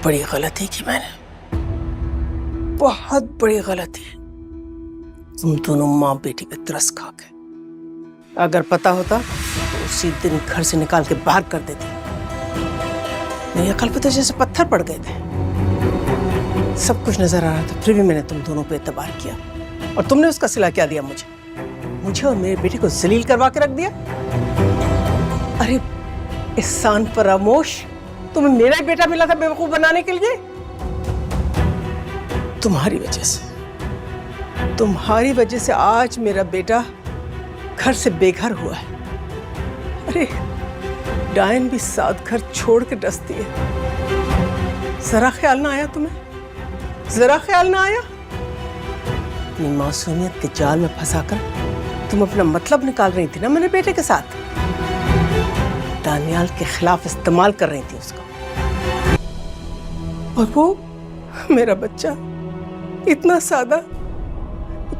बड़ी गलती की मैंने, बहुत बड़ी गलती। तुम दोनों माँ बेटी पे तरस खा गए। अगर पता होता तो उसी दिन घर से निकाल के बाहर कर देती। मेरी अकल पे तो जैसे पत्थर पड़ गए थे। सब कुछ नजर आ रहा था, फिर भी मैंने तुम दोनों पे एतबार किया। और तुमने उसका सिला क्या दिया मुझे और मेरे बेटे को जलील करवा के रख दिया। अरे एहसान फरामोश, तुम्हें मेरा ही बेटा मिला था बेवकूफ बनाने के लिए। तुम्हारी वजह से आज मेरा बेटा घर से बेघर हुआ है। अरे डायन भी साथ घर छोड़ के डसती है। जरा ख्याल ना आया तुम्हें? जरा ख्याल ना आया? अपनी मासूमियत के जाल में फंसाकर तुम अपना मतलब निकाल रही थी ना मेरे बेटे के साथ। दानियाल के खिलाफ इस्तेमाल कर रही थी उसको। और वो मेरा बच्चा इतना सादा,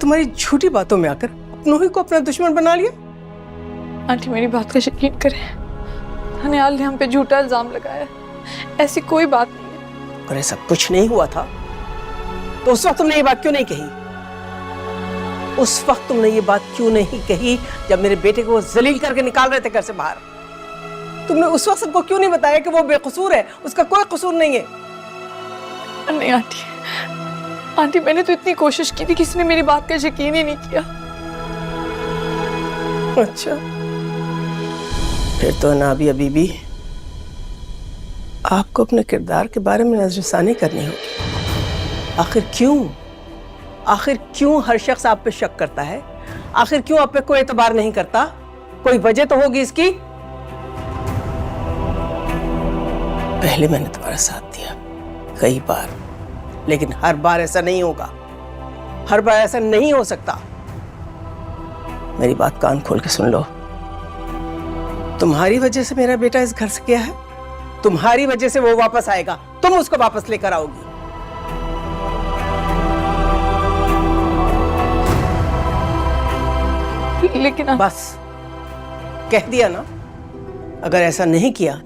तुम्हारी झूठी बातों में आकर अपनों ही को अपना दुश्मन बना लिया। आंटी मेरी बात का यकीन करें, दानियाल ने हम पे झूठा इल्जाम लगाया। ऐसी कोई बात नहीं है। अगर ऐसा कुछ नहीं हुआ था तो उस वक्त तुमने ये बात क्यों नहीं कही? उस वक्त तुमने ये बात क्यों नहीं कही जब मेरे बेटे को जलील करके निकाल रहे थे घर से बाहर? तुमने उस वक्त सबको क्यों नहीं बताया कि वो बेकसूर है, उसका कोई कसूर नहीं है? नहीं आंटी मैंने तो इतनी कोशिश की थी, किसी ने मेरी बात का यकीन ही नहीं किया। अच्छा, फिर तो नाबिया बीबी आपको अपने किरदार के बारे में नजरसानी करनी होगी। आखिर क्यों हर शख्स आप पे शक करता है? आखिर क्यों आप पे कोई एतबार नहीं करता? कोई वजह तो होगी इसकी। पहले मैंने तुम्हारा साथ दिया कई बार, लेकिन हर बार ऐसा नहीं होगा। हर बार ऐसा नहीं हो सकता। मेरी बात कान खोल के सुन लो। तुम्हारी वजह से मेरा बेटा इस घर से गया है, तुम्हारी वजह से वो वापस आएगा, तुम उसको वापस लेकर आओगी। लेकिन बस कह दिया ना, अगर ऐसा नहीं किया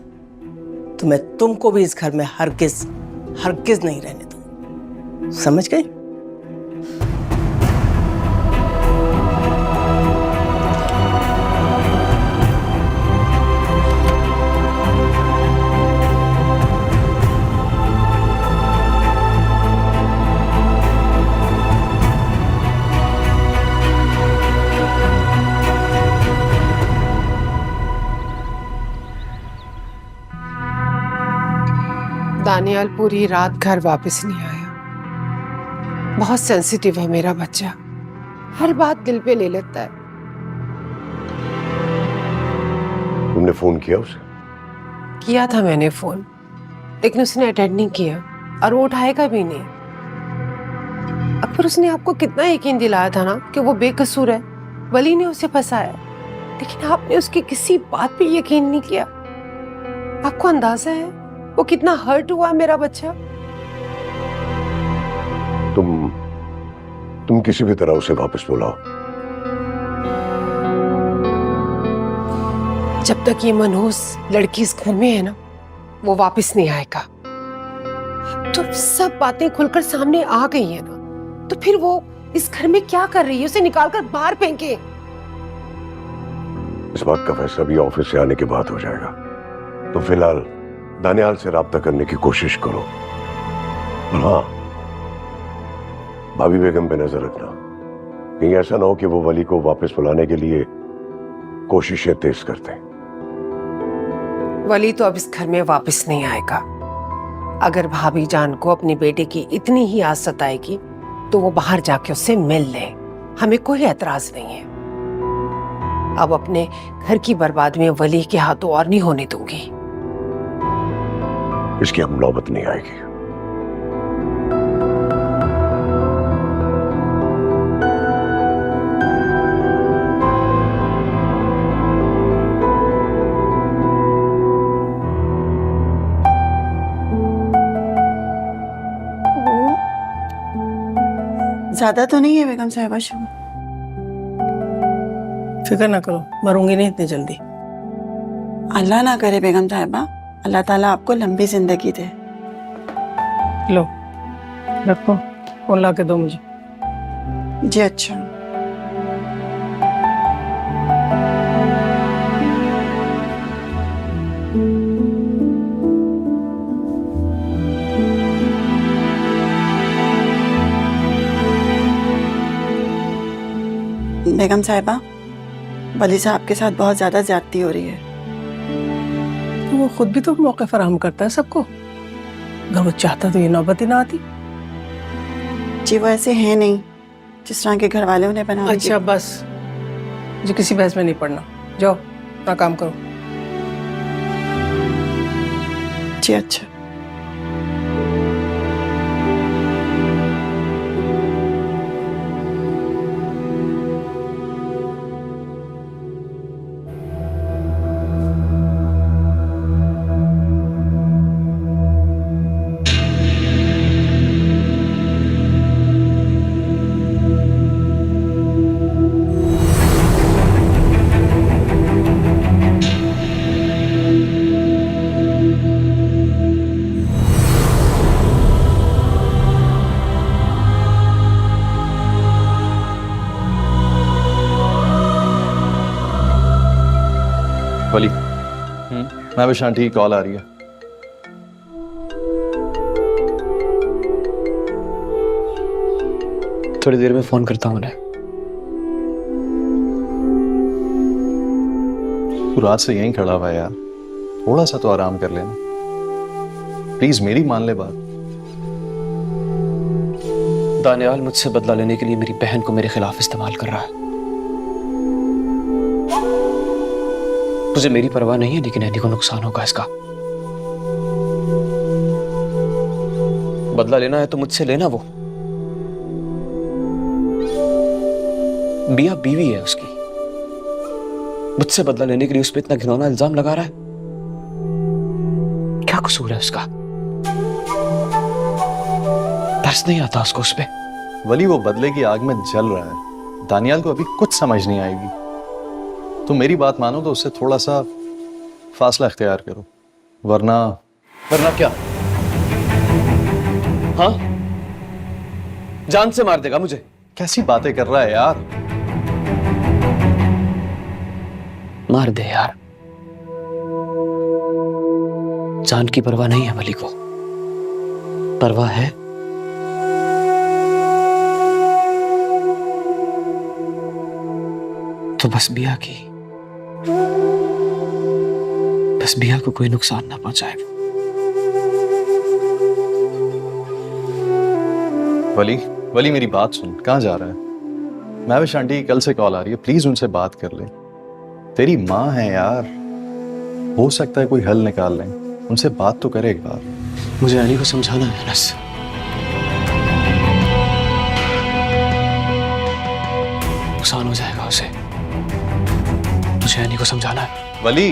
तो मैं तुमको भी इस घर में हरगिज नहीं रहने दूंगी। समझ गई? दानियाल पूरी रात घर वापस नहीं आया। बहुत सेंसिटिव है मेरा बच्चा, हर बात दिल पे ले लेता है। तुमने फोन किया उसे? किया था मैंने फोन, लेकिन उसने अटेंड नहीं किया और वो उठाएगा भी नहीं। अकबर, उसने आपको कितना यकीन दिलाया था ना कि वो बेकसूर है, वली ने उसे फंसाया, लेकिन आपने उसकी किसी बात पे यकीन नहीं किया। आपको अंदाजा है वो कितना हर्ट हुआ मेरा बच्चा? तुम किसी भी तरह उसे वापस बुलाओ। जब तक ये मनहूस लड़की इस घर में है ना, वो वापस नहीं आएगा। तो सब बातें खुलकर सामने आ गई है ना, तो फिर वो इस घर में क्या कर रही है? उसे निकालकर बाहर फेंके। इस बात का फैसला भी ऑफिस से आने के बाद हो जाएगा। तो फिलहाल दानियाल से राब्ता करने की कोशिश करो। और हाँ, भाभी बेगम पे नजर रखना, कहीं ऐसा ना हो कि वो वली को वापस बुलाने के लिए कोशिशें तेज करते। वली तो अब इस घर में वापस नहीं आएगा। अगर भाभी जान को अपने बेटे की इतनी ही आस सताएगी तो वो बाहर जाके उससे मिल ले, हमें कोई एतराज नहीं है। अब अपने घर की बर्बादी में वली के हाथों और नहीं होने दूंगी। इसकी अब नौबत नहीं आएगी। ज्यादा तो नहीं है बेगम साहिबा? फिक्र ना करो, मरूंगी नहीं इतनी जल्दी। अल्लाह ना करे बेगम साहिबा, अल्लाह ताला आपको लंबी जिंदगी दे। लो रखो, फोन ला के दो मुझे। जी अच्छा। बेगम साहिबा, वली साहब के साथ बहुत ज्यादा ज्यादती हो रही है। तो वो खुद भी तो मौके फराहम करता है सबको। अगर वो चाहता तो ये नौबत ही ना आती। जी वो ऐसे हैं नहीं जिस तरह के घर वाले उन्हें बना अच्छा बस, मुझे किसी बहस में नहीं पड़ना। जाओ अपना काम करो। जी अच्छा। वली, मैं विश आंटी की कॉल आ रही है। थोड़ी देर में फोन करता हूँ उन्हें। तू रात से यहीं खड़ा हुआ है यार, थोड़ा सा तो आराम कर लेना प्लीज, मेरी मान ले बात। दानियाल मुझसे बदला लेने के लिए मेरी बहन को मेरे खिलाफ इस्तेमाल कर रहा है। मुझे मेरी परवाह नहीं है, लेकिन एनी को नुकसान होगा इसका। बदला लेना है तो मुझसे लेना। वो बिया बीवी है उसकी, मुझसे बदला लेने के लिए उस पर इतना घिनौना इल्जाम लगा रहा है। क्या कसूर है उसका? तरस नहीं आता उसको उस पे? वली वो बदले की आग में जल रहा है, दानियाल को अभी कुछ समझ नहीं आएगी। तुम मेरी बात मानो तो उससे थोड़ा सा फासला इख्तियार करो, वरना क्या? हाँ, जान से मार देगा मुझे। कैसी बातें कर रहा है यार। मार दे यार, जान की परवाह नहीं है वली को। परवाह है तो बस बिया की, बस बिया को कोई नुकसान ना पहुंचाए। वली मेरी बात सुन, कहाँ जा रहा है? मैं विश आंटी की कल से कॉल आ रही है, प्लीज उनसे बात कर ले। तेरी माँ है यार, हो सकता है कोई हल निकाल लें, उनसे बात तो करे एक बार। मुझे एनी को समझाना है अनस। नुकसान हो जाएगा उसे, मुझे एनी को समझाना है। वली,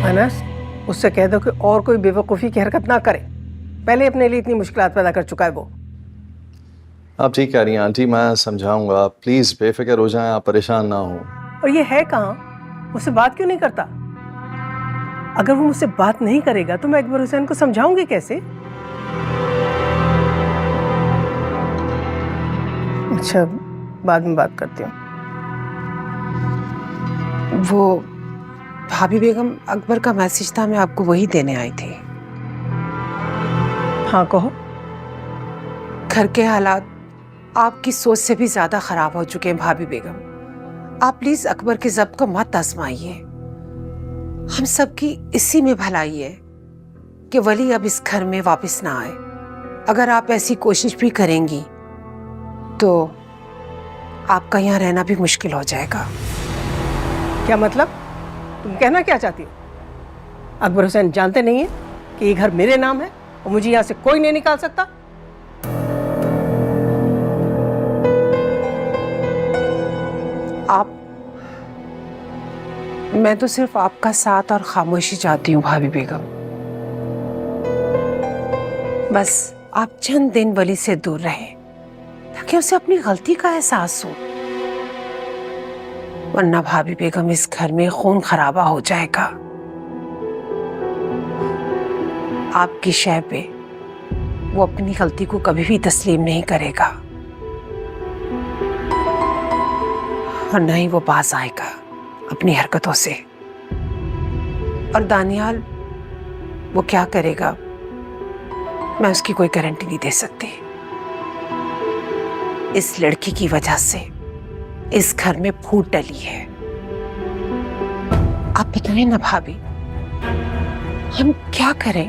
अनस, उससे कह दो कि और कोई बेवकूफ़ी की हरकत ना करे। पहले अपने लिए इतनी मुश्किलात पैदा कर चुका है वो। आप ठीक कह रही हैं आंटी, मैं समझाऊंगा। प्लीज बेफिक्र हो जाएं, आप परेशान ना हो। और ये है कहाँ, मुझसे बात क्यों नहीं करता? अगर वो मुझसे बात नहीं करेगा तो मैं अकबर हुसैन को समझाऊंगी कैसे? अच्छा, बाद में बात करती हूँ। वो भाभी बेगम, अकबर का मैसेज था, मैं आपको वही देने आई थी। हाँ कहो। घर के हालात आपकी सोच से भी ज्यादा खराब हो चुके हैं भाभी बेगम। आप प्लीज अकबर के ज़ब्त को मत आजमाइए। हम सबकी इसी में भलाई है कि वली अब इस घर में वापस ना आए। अगर आप ऐसी कोशिश भी करेंगी तो आपका यहाँ रहना भी मुश्किल हो जाएगा। क्या मतलब? तुम कहना क्या चाहती हो? अकबर हुसैन जानते नहीं है कि ये घर मेरे नाम है और मुझे यहाँ से कोई नहीं निकाल सकता? मैं तो सिर्फ आपका साथ और खामोशी चाहती हूँ भाभी बेगम। बस आप चंद दिन वली से दूर रहे ताकि उसे अपनी गलती का एहसास हो, वरना भाभी बेगम इस घर में खून खराबा हो जाएगा। आपकी शय पे वो अपनी गलती को कभी भी तस्लीम नहीं करेगा और न ही वो बाज आएगा अपनी हरकतों से। और दानियाल वो क्या करेगा मैं उसकी कोई गारंटी नहीं दे सकती। इस लड़की की वजह से इस घर में फूट डली है। आप बताएं ना भाभी, हम क्या करें?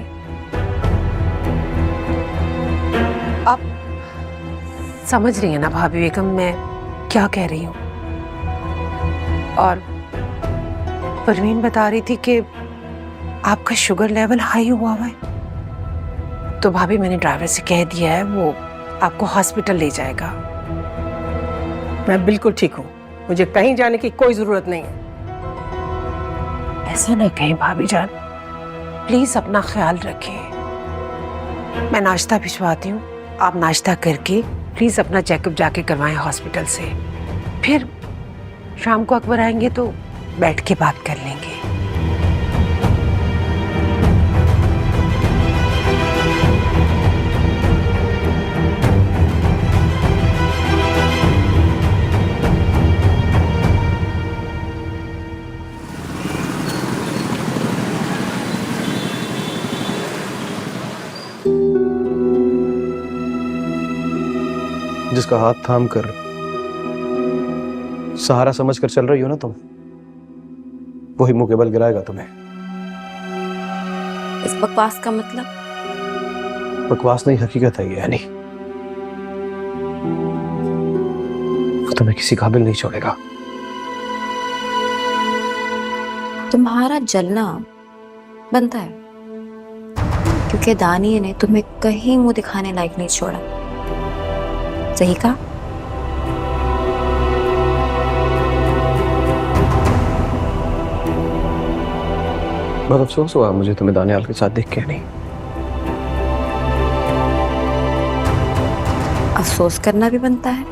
आप समझ रही हैं ना भाभी बेगम मैं क्या कह रही हूं? और परवीन बता रही थी कि आपका शुगर लेवल हाई हुआ है, तो भाभी मैंने ड्राइवर से कह दिया है वो आपको हॉस्पिटल ले जाएगा। मैं बिल्कुल ठीक हूँ, मुझे कहीं जाने की कोई जरूरत नहीं है। ऐसा ना कहें भाभी जान, प्लीज अपना ख्याल रखें। मैं नाश्ता भिजवाती हूँ, आप नाश्ता करके प्लीज अपना चेकअप जाके करवाएं हॉस्पिटल से। फिर शाम को अकबर आएंगे तो बैठ के बात कर लेंगे। जिसका हाथ थाम कर सहारा समझ कर चल रही हो ना तुम, वही मुंह के बल गिराएगा तुम्हें। इस बकवास का मतलब? बकवास नहीं, हकीकत है ये यानी। वो तुम्हें किसी काबिल नहीं छोड़ेगा। तुम्हारा जलना बनता है क्योंकि दानिये ने तुम्हें कहीं मुंह दिखाने लायक नहीं छोड़ा। सही कहा? बहुत अफसोस हुआ मुझे तुम्हें दानियाल के साथ देख के। नहीं, अफसोस करना भी बनता है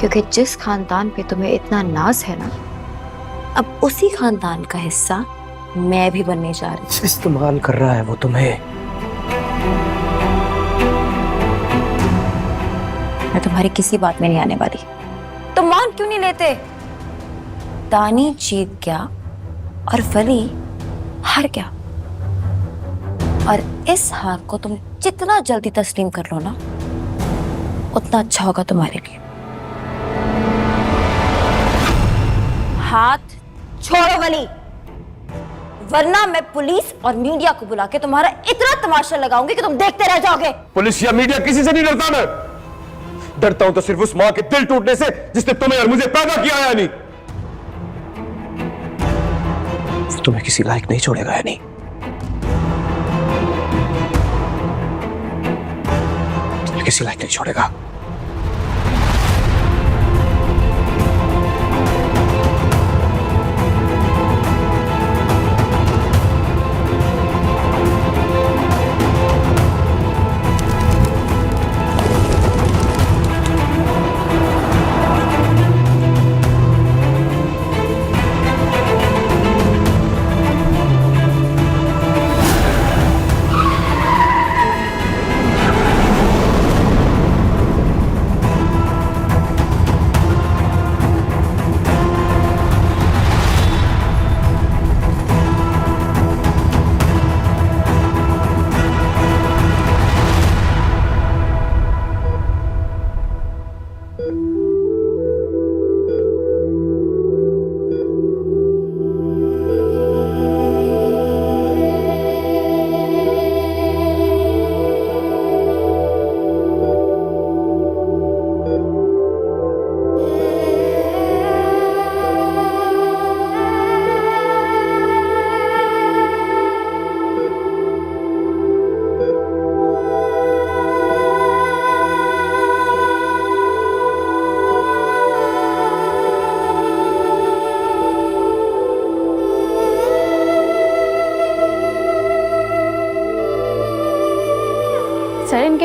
क्योंकि जिस खानदान पे तुम्हें इतना नाज है ना, अब उसी खानदान का हिस्सा मैं भी बनने जा रही हूँ। इस्तेमाल कर रहा है वो तुम्हें। मैं तुम्हारी किसी बात में नहीं आने वाली। तुम मान क्यों नहीं लेते? दानी जीत गया और वली हार गया, और इस हार को तुम जितना जल्दी तस्लीम कर लो ना, उतना अच्छा होगा तुम्हारे लिए। हाथ छोड़ो वली, वरना मैं पुलिस और मीडिया को बुला के तुम्हारा इतना तमाशा लगाऊंगी कि तुम देखते रह जाओगे। पुलिस या मीडिया किसी से नहीं डरता। मैं डरता हूं तो सिर्फ उस मां के दिल टूटने से जिसने तुम्हें और मुझे पैदा किया है। नहीं, तुम्हें किसी लायक नहीं छोड़ेगा यानी। तुम्हें किसी लायक नहीं छोड़ेगा।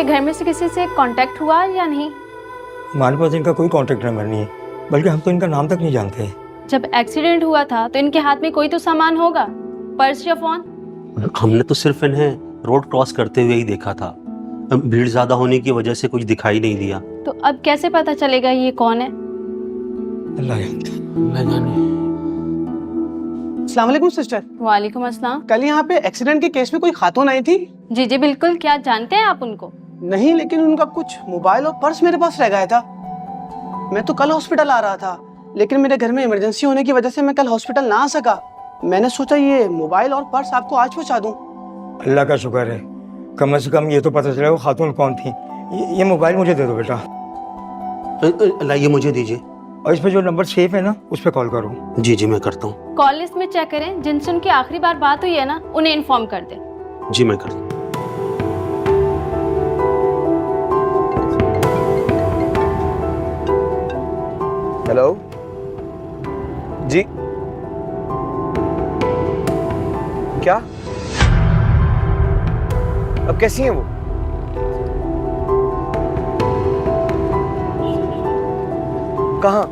घर में से किसी से कांटेक्ट हुआ या नहीं? हमारे पास इनका कोई कांटेक्ट नंबर नहीं है, बल्कि हम तो इनका नाम तक नहीं जानते। जब एक्सीडेंट हुआ था तो इनके हाथ में कोई तो सामान होगा, पर्स या फोन। हमने तो सिर्फ इन्हें रोड क्रॉस करते हुए ही देखा था। भीड़ ज्यादा होने की वजह से कुछ दिखाई नहीं दिया। तो अब कैसे पता चलेगा ये कौन है? अल्लाह जाने। अस्सलाम वालेकुम सिस्टर। वालेकुम अस्सलाम। कल यहाँ पे एक्सीडेंट के केस में कोई खातून आई थी? जी जी बिल्कुल। क्या जानते हैं आप उनको? नहीं, लेकिन उनका कुछ मोबाइल और पर्स मेरे पास रह गया था। मैं तो कल हॉस्पिटल आ रहा था, लेकिन मेरे घर में इमरजेंसी होने की वजह से मैं कल हॉस्पिटल ना आ सका। मैंने सोचा ये मोबाइल और पर्स आपको आज पहुंचा दूं। अल्लाह का शुक्र है, कम से कम ये तो पता चला वो खातून कौन थी। ये मोबाइल मुझे दे दो बेटा। लाइए मुझे दीजिए। और इस पे जो नंबर सेव है ना, उस पर कॉल करो। जी जी मैं करता हूँ। कॉल लिस्ट में चेक करें, जिनसे उनकी आखिरी बार बात हुई है ना, उन्हें इन्फॉर्म कर दें। जी मैं करता हूँ। हेलो जी, क्या? अब कैसी हैं वो? कहाँ?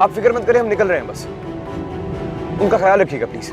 आप फिक्र मत करें, हम निकल रहे हैं बस। उनका ख्याल रखिएगा प्लीज।